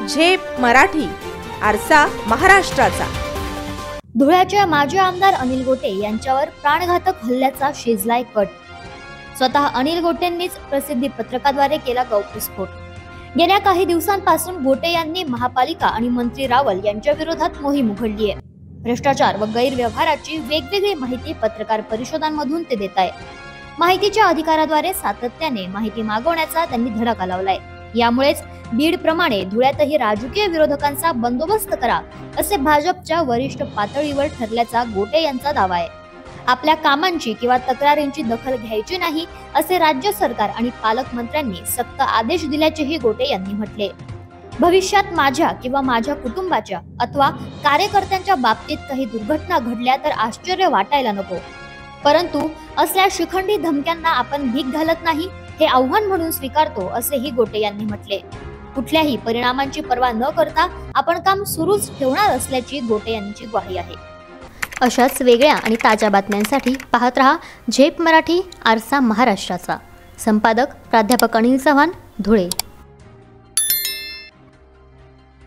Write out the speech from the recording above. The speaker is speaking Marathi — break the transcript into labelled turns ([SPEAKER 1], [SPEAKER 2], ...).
[SPEAKER 1] झेप मराठी, आरसा महाराष्ट्राचा।
[SPEAKER 2] धुळ्याच्या माजी आमदार अनिल गोटे यांच्यावर प्राणघातक हल्ल्याचा शिजलाय कट। स्वतः अनिल गोटेंनीच प्रसिद्धी पत्रकाद्वारे केला गौप्यस्फोट। गेल्या काही दिवसांपासून गोटे यांनी महापालिका आणि मंत्री रावल यांच्या विरोधात मोहीम उघडली आहे। भ्रष्टाचार व गैरव्यवहाराची वेगवेगळी माहिती पत्रकार परिषदांमधून ते देत आहे। माहितीच्या अधिकाराद्वारे सातत्याने माहिती मागवण्याचा त्यांनी धडाका लावलाय। यामुळेच बीड प्रमाणे धुळ्यातही राजकीय विरोधकांचा बंदोबस्त करा असे भाजपच्या वरिष्ठ पातळीवर ठरल्याचा गोटे यांचा दावा आहे। आपल्या कामांची किंवा तक्रारींची दखल घ्यायची नाही असे राज्य सरकार आणि पालकमंत्र्यांनी सक्त आदेश दिल्याचेही गोटे यांनी म्हटले। भविष्यात माझ्या किंवा माझ्या कुटुंबाच्या अथवा कार्यकर्त्यांच्या बाबतीत काही दुर्घटना घडल्या तर आश्चर्य वाटायला नको, परंतु असल्या शिखंडी धमक्यांना आपण भीक घालत नाही हे आव्हान म्हणून स्वीकारतो असेही गोटे यांनी म्हटले। कुठल्याही परिणामांची पर्वा न करता आपण काम सुरूच ठेवणार असल्याची गोटे यांची ग्वाही आहे। अशाच वेगळ्या आणि ताज्या बातम्यांसाठी पाहत रहा झेप मराठी, आरसा महाराष्ट्राचा। संपादक प्राध्यापक अनिल चव्हाण, धुळे।